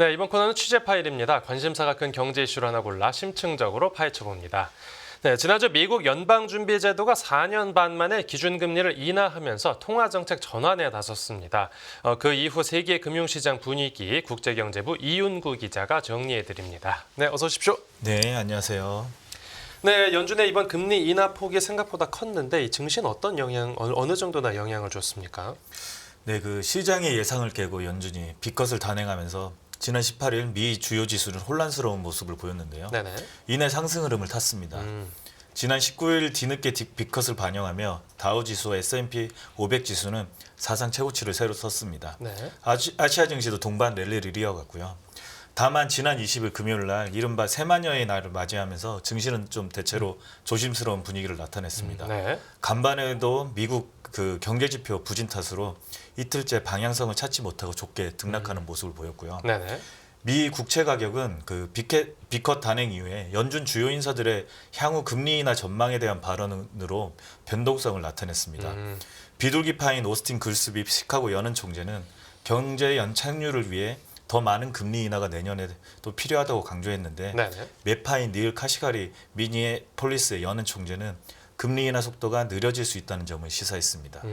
네, 이번 코너는 취재 파일입니다. 관심사가 큰 경제 이슈를 하나 골라 심층적으로 파헤쳐봅니다. 네, 지난주 미국 연방준비제도가 4년 반 만에 기준금리를 인하하면서 통화정책 전환에 나섰습니다. 그 이후 세계 금융시장 분위기 국제경제부 이윤구 기자가 정리해드립니다. 네, 어서 오십시오. 네, 안녕하세요. 네, 연준의 이번 금리 인하 폭이 생각보다 컸는데 이 증시는 어떤 어느 정도나 영향을 줬습니까? 네, 그 시장의 예상을 깨고 연준이 B컷을 단행하면서 지난 18일 미 주요 지수는 혼란스러운 모습을 보였는데요. 네네. 이내 상승 흐름을 탔습니다. 지난 19일 뒤늦게 B컷을 반영하며 다우 지수와 S&P 500 지수는 사상 최고치를 새로 썼습니다. 네. 아시아 증시도 동반 랠리를 이어갔고요. 다만 지난 20일 금요일 날 이른바 세마녀의 날을 맞이하면서 증시는 좀 대체로 조심스러운 분위기를 나타냈습니다. 네. 간밤에도 미국 그 경제지표 부진 탓으로 이틀째 방향성을 찾지 못하고 좁게 등락하는 모습을 보였고요. 네네. 미 국채 가격은 그 B컷 단행 이후에 연준 주요 인사들의 향후 금리 인하 전망에 대한 발언으로 변동성을 나타냈습니다. 비둘기파인 오스틴 글스비 시카고 연은 총재는 경제 연착륙을 위해 더 많은 금리 인하가 내년에 또 필요하다고 강조했는데 네네. 매파인 닐 카시가리 미니애폴리스의 연은 총재는 금리 인하 속도가 느려질 수 있다는 점을 시사했습니다.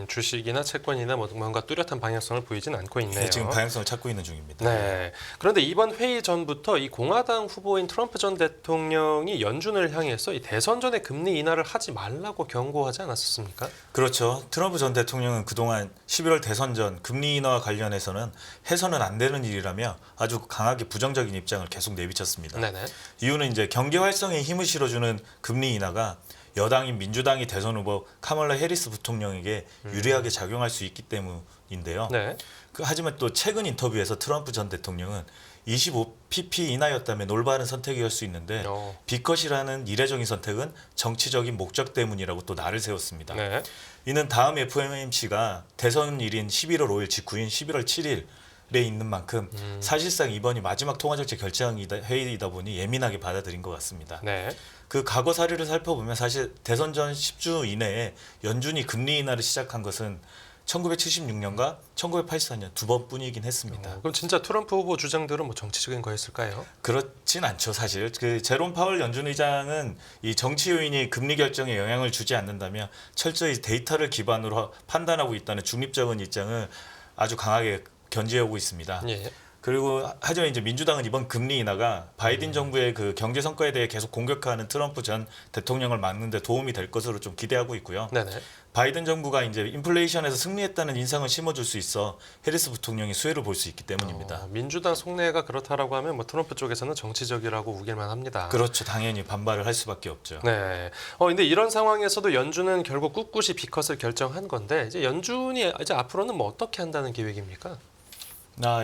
주식이나 채권이나 뭔가 뚜렷한 방향성을 보이진 않고 있네요. 네, 지금 방향성을 찾고 있는 중입니다. 네. 그런데 이번 회의 전부터 이 공화당 후보인 트럼프 전 대통령이 연준을 향해서 이 대선 전에 금리 인하를 하지 말라고 경고하지 않았었습니까? 그렇죠. 트럼프 전 대통령은 그동안 11월 대선 전 금리 인하와 관련해서는 해서는 안 되는 일이라며 아주 강하게 부정적인 입장을 계속 내비쳤습니다. 네네. 이유는 이제 경제 활성에 힘을 실어주는 금리 인하가 여당인 민주당이 대선 후보 카멀라 해리스 부통령에게 유리하게 작용할 수 있기 때문인데요. 네. 하지만 또 최근 인터뷰에서 트럼프 전 대통령은 25pp 인하였다면 올바른 선택이었을 수 있는데 B컷이라는 이례적인 선택은 정치적인 목적 때문이라고 또 날을 세웠습니다. 네. 이는 다음 FOMC가 대선일인 11월 5일 직후인 11월 7일에 있는 만큼 사실상 이번이 마지막 통화정책 결정 회의이다 보니 예민하게 받아들인 것 같습니다. 네. 그 과거 사례를 살펴보면 사실 대선 전 10주 이내에 연준이 금리 인하를 시작한 것은 1976년과 1984년 두 번뿐이긴 했습니다. 그럼 진짜 트럼프 후보 주장들은 뭐 정치적인 거였을까요? 그렇진 않죠, 사실. 그 제롬 파월 연준 의장은 이 정치 요인이 금리 결정에 영향을 주지 않는다며 철저히 데이터를 기반으로 판단하고 있다는 중립적인 입장을 아주 강하게 견지해오고 있습니다. 예. 그리고 하지만 이제 민주당은 이번 금리 인하가 바이든 정부의 그 경제 성과에 대해 계속 공격하는 트럼프 전 대통령을 막는 데 도움이 될 것으로 좀 기대하고 있고요. 네네. 바이든 정부가 이제 인플레이션에서 승리했다는 인상을 심어줄 수 있어 해리스 부통령이 수혜를 볼 수 있기 때문입니다. 민주당 속내가 그렇다라고 하면 뭐 트럼프 쪽에서는 정치적이라고 우길만 합니다. 그렇죠. 당연히 반발을 할 수밖에 없죠. 네. 근데 이런 상황에서도 연준은 결국 꿋꿋이 B컷을 결정한 건데 이제 연준이 이제 앞으로는 뭐 어떻게 한다는 계획입니까?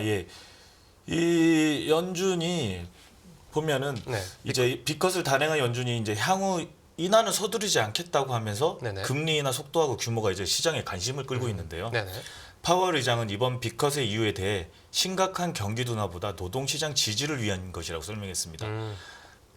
예. 이 연준이 보면은 네. 이제 B컷을 단행한 연준이 이제 향후 인하는 서두르지 않겠다고 하면서 네네. 금리 인하 속도하고 규모가 이제 시장의 관심을 끌고 있는데요. 네네. 파월 의장은 이번 B컷의 이유에 대해 심각한 경기 둔화보다 노동시장 지지를 위한 것이라고 설명했습니다.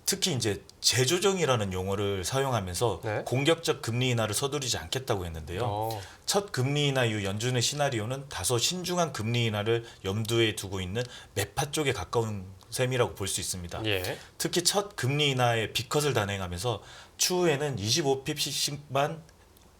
특히 이제 재조정이라는 용어를 사용하면서 네. 공격적 금리 인하를 서두르지 않겠다고 했는데요. 첫 금리 인하 이후 연준의 시나리오는 다소 신중한 금리 인하를 염두에 두고 있는 매파 쪽에 가까운 셈이라고 볼 수 있습니다. 예. 특히 첫 금리 인하의 B컷을 단행하면서 추후에는 25pp씩만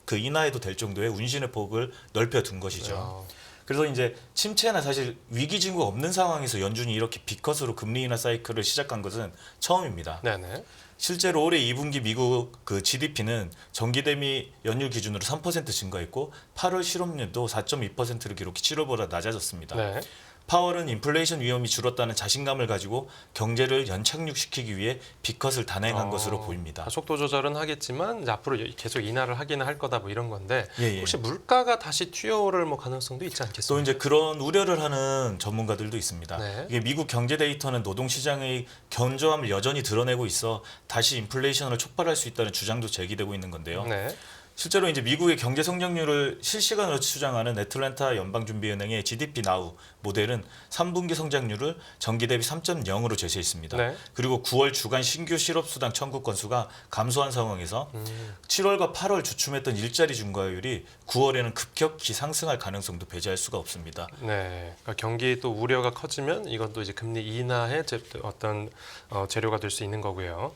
그 인하해도 될 정도의 운신의 폭을 넓혀둔 것이죠. 그래서 이제 침체나 사실 위기 징후가 없는 상황에서 연준이 이렇게 B컷으로 금리 인하 사이클을 시작한 것은 처음입니다. 네네. 실제로 올해 2분기 미국 그 GDP는 전기 대비 연율 기준으로 3% 증가했고 8월 실업률도 4.2%를 기록해 7월보다 낮아졌습니다. 네. 파월은 인플레이션 위험이 줄었다는 자신감을 가지고 경제를 연착륙시키기 위해 B컷을 단행한 것으로 보입니다. 속도 조절은 하겠지만 이제 앞으로 계속 인하를 하기는 할 거다 뭐 이런 건데 예. 혹시 물가가 다시 튀어오를 뭐 가능성도 있지 않겠습니까? 또 이제 그런 우려를 하는 전문가들도 있습니다. 네. 이게 미국 경제 데이터는 노동시장의 견조함을 여전히 드러내고 있어 다시 인플레이션을 촉발할 수 있다는 주장도 제기되고 있는 건데요. 네. 실제로 이제 미국의 경제 성장률을 실시간으로 추정하는 애틀랜타 연방준비은행의 GDP Now 모델은 3분기 성장률을 전기 대비 3.0으로 제시했습니다. 네. 그리고 9월 주간 신규 실업수당 청구 건수가 감소한 상황에서 7월과 8월 주춤했던 일자리 증가율이 9월에는 급격히 상승할 가능성도 배제할 수가 없습니다. 네, 그러니까 경기 또 우려가 커지면 이건 또 이제 금리 인하의 어떤 재료가 될 수 있는 거고요.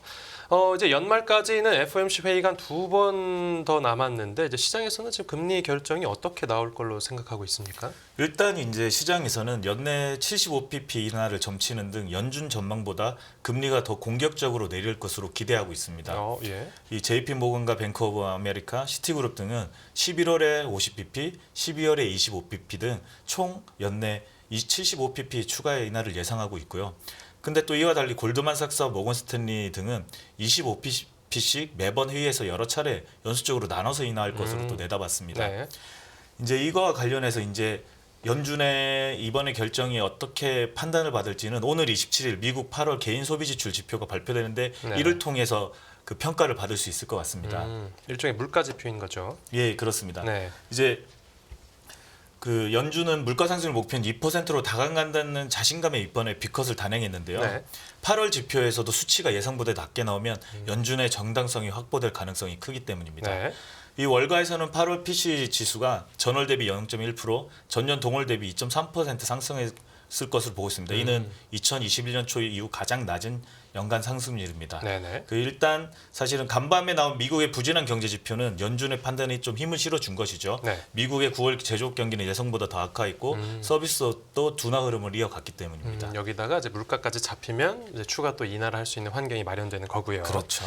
이제 연말까지는 FOMC 회의가 한 2번 더 남았는데 이제 시장에서는 지금 금리 결정이 어떻게 나올 걸로 생각하고 있습니까? 일단 이제 시장에서는 연내 75pp 인하를 점치는 등 연준 전망보다 금리가 더 공격적으로 내릴 것으로 기대하고 있습니다. 예. 이 JP 모건과 뱅크 오브 아메리카, 시티그룹 등은 11월에 50pp, 12월에 25pp 등 총 연내 75pp 추가 인하를 예상하고 있고요. 근데 또 이와 달리 골드만삭스와 모건 스탠리 등은 25pp씩 매번 회의에서 여러 차례 연수적으로 나눠서 인하할 것으로 또 내다봤습니다. 네. 이제 이거와 관련해서 이제 연준의 이번에 결정이 어떻게 판단을 받을지는 오늘 27일 미국 8월 개인 소비 지출 지표가 발표되는데 네. 이를 통해서 그 평가를 받을 수 있을 것 같습니다. 일종의 물가 지표인 거죠. 예, 그렇습니다. 네. 이제 그 연준은 물가 상승률 목표는 2%로 다가간다는 자신감에 이번에 비컷을 단행했는데요. 네. 8월 지표에서도 수치가 예상보다 낮게 나오면 연준의 정당성이 확보될 가능성이 크기 때문입니다. 네. 이 월가에서는 8월 PC 지수가 전월 대비 0.1%, 전년 동월 대비 2.3% 상승했을 것으로 보고 있습니다. 이는 2021년 초 이후 가장 낮은 연간 상승률입니다. 네네. 그 일단 사실은 간밤에 나온 미국의 부진한 경제 지표는 연준의 판단에 좀 힘을 실어준 것이죠. 네. 미국의 9월 제조업 경기는 예상보다 더 악화했고 서비스도 둔화 흐름을 이어갔기 때문입니다. 여기다가 이제 물가까지 잡히면 이제 추가 또 인하를 할 수 있는 환경이 마련되는 거고요. 그렇죠.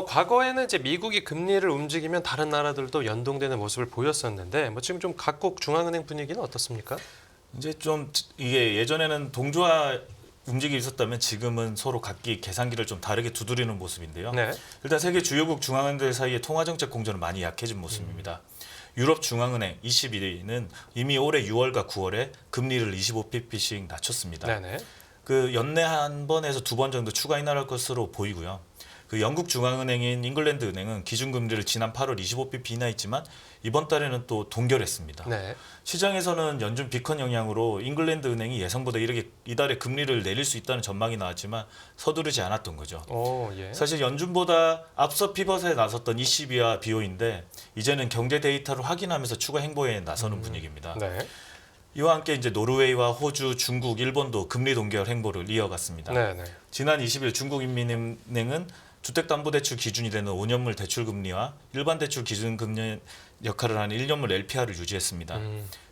과거에는 이제 미국이 금리를 움직이면 다른 나라들도 연동되는 모습을 보였었는데 뭐 지금 좀 각국 중앙은행 분위기는 어떻습니까? 이제 좀 이게 예전에는 동조화 움직임이 있었다면 지금은 서로 각기 계산기를 좀 다르게 두드리는 모습인데요. 네. 일단 세계 주요국 중앙은행들 사이의 통화정책 공조는 많이 약해진 모습입니다. 유럽 중앙은행 21위는 이미 올해 6월과 9월에 금리를 25pp씩 낮췄습니다. 네네. 그 연내 한 번에서 두 번 정도 추가 인하할 것으로 보이고요. 그 영국 중앙은행인 잉글랜드 은행은 기준금리를 지난 8월 25pp 인하했지만 이번 달에는 또 동결했습니다. 네. 시장에서는 연준 비컨 영향으로 잉글랜드 은행이 예상보다 이달에 금리를 내릴 수 있다는 전망이 나왔지만 서두르지 않았던 거죠. 예. 사실 연준보다 앞서 피벗에 나섰던 ECB와 BOE인데 이제는 경제 데이터를 확인하면서 추가 행보에 나서는 분위기입니다. 네. 이와 함께 이제 노르웨이와 호주, 중국, 일본도 금리 동결 행보를 이어갔습니다. 네네. 지난 20일 중국인민은행은 주택담보대출 기준이 되는 5년물 대출금리와 일반대출 기준금리 역할을 하는 1년물 LPR을 유지했습니다.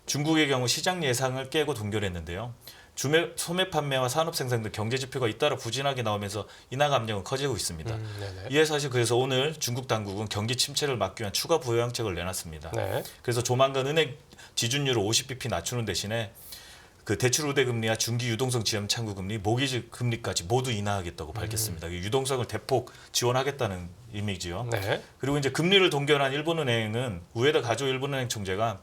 중국의 경우 시장 예상을 깨고 동결했는데요. 소매 판매와 산업 생산 등 경제 지표가 잇따라 부진하게 나오면서 인하 감정은 커지고 있습니다. 네네. 이에 사실 그래서 오늘 중국 당국은 경기 침체를 막기 위한 추가 부양책을 내놨습니다. 네. 그래서 조만간 은행 지준율을 50bp 낮추는 대신에 그 대출 우대 금리와 중기 유동성 지원 창구 금리, 모기지 금리까지 모두 인하하겠다고 밝혔습니다. 유동성을 대폭 지원하겠다는 이미지요. 네. 그리고 이제 금리를 동결한 일본은행은 우에다 가조 일본은행 총재가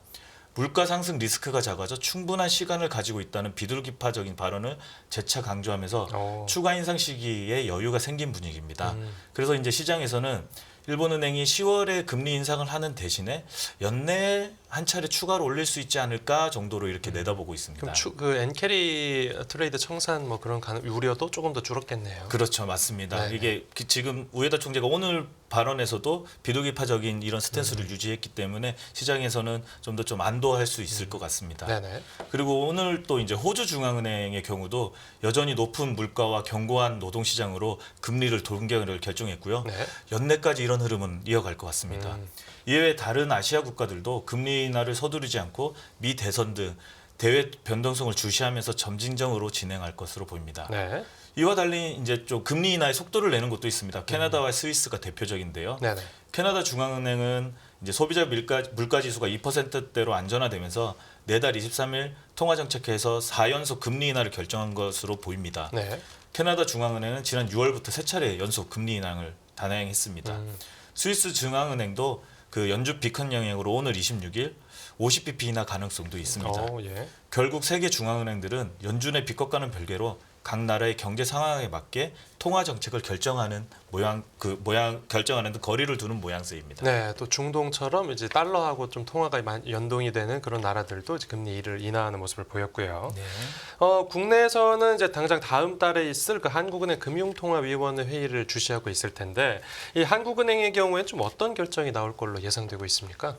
물가 상승 리스크가 작아져 충분한 시간을 가지고 있다는 비둘기파적인 발언을 재차 강조하면서 추가 인상 시기에 여유가 생긴 분위기입니다. 그래서 이제 시장에서는 일본은행이 10월에 금리 인상을 하는 대신에 연내에 한 차례 추가로 올릴 수 있지 않을까 정도로 이렇게 내다보고 있습니다. 그럼 그 엔캐리 트레이드 청산 뭐 그런 우려도 조금 더 줄었겠네요. 그렇죠, 맞습니다. 네네. 이게 지금 우에다 총재가 오늘 발언에서도 비둘기파적인 이런 스탠스를 유지했기 때문에 시장에서는 좀 더 좀 안도할 수 있을 것 같습니다. 네네. 그리고 오늘 또 이제 호주 중앙은행의 경우도 여전히 높은 물가와 견고한 노동 시장으로 금리를 동결을 결정했고요. 네. 연내까지 이런 흐름은 이어갈 것 같습니다. 이외에 다른 아시아 국가들도 금리 인하를 서두르지 않고 미 대선 등 대외 변동성을 주시하면서 점진적으로 진행할 것으로 보입니다. 네. 이와 달리 이제 좀 금리 인하의 속도를 내는 곳도 있습니다. 캐나다와 스위스가 대표적인데요. 네네. 캐나다 중앙은행은 이제 소비자 물가 지수가 2%대로 안전화되면서 내달 23일 통화정책회에서 4연속 금리 인하를 결정한 것으로 보입니다. 네. 캐나다 중앙은행은 지난 6월부터 3차례 연속 금리 인하를 단행했습니다. 스위스 중앙은행도 그 연준 비컨 영향으로 오늘 26일 50bp 인하 가능성도 있습니다. 예. 결국 세계 중앙은행들은 연준의 비컷과는 별개로 각 나라의 경제 상황에 맞게 통화 정책을 결정하는 결정하는 데 거리를 두는 모양새입니다. 네, 또 중동처럼 이제 달러하고 좀 통화가 연동이 되는 그런 나라들도 이제 금리를 인하하는 모습을 보였고요. 네. 국내에서는 이제 당장 다음 달에 있을 그 한국은행 금융통화위원회 회의를 주시하고 있을 텐데 이 한국은행의 경우에 좀 어떤 결정이 나올 걸로 예상되고 있습니까?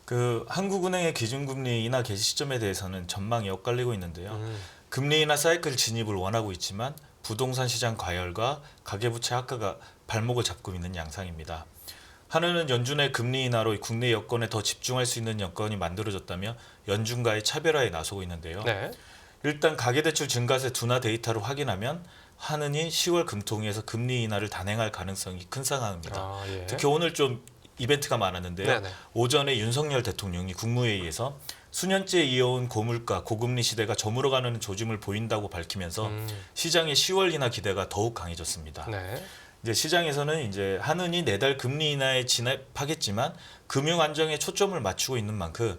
그 한국은행의 기준금리 인하 개시 시점에 대해서는 전망이 엇갈리고 있는데요. 금리 인하 사이클 진입을 원하고 있지만 부동산 시장 과열과 가계부채 악화가 발목을 잡고 있는 양상입니다. 한은은 연준의 금리 인하로 국내 여건에 더 집중할 수 있는 여건이 만들어졌다며 연준과의 차별화에 나서고 있는데요. 네. 일단 가계대출 증가세 둔화 데이터를 확인하면 한은이 10월 금통위에서 금리 인하를 단행할 가능성이 큰 상황입니다. 아, 예. 특히 오늘 좀 이벤트가 많았는데요. 네네. 오전에 윤석열 대통령이 국무회의에서 수년째 이어온 고물가, 고금리 시대가 저물어가는 조짐을 보인다고 밝히면서 시장의 10월 인하 기대가 더욱 강해졌습니다. 네. 이제 시장에서는 이제 한은이 내달 금리 인하에 진입하겠지만 금융 안정에 초점을 맞추고 있는 만큼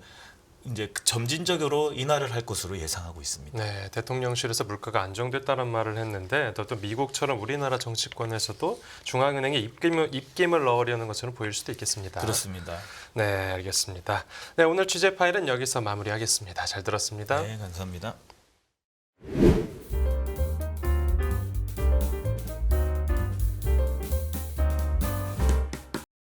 이제 점진적으로 인하를 할 것으로 예상하고 있습니다. 네, 대통령실에서 물가가 안정됐다는 말을 했는데 또 미국처럼 우리나라 정치권에서도 중앙은행에 입김을 넣으려는 것처럼 보일 수도 있겠습니다. 그렇습니다. 네, 알겠습니다. 네, 오늘 취재 파일은 여기서 마무리하겠습니다. 잘 들었습니다. 네, 감사합니다.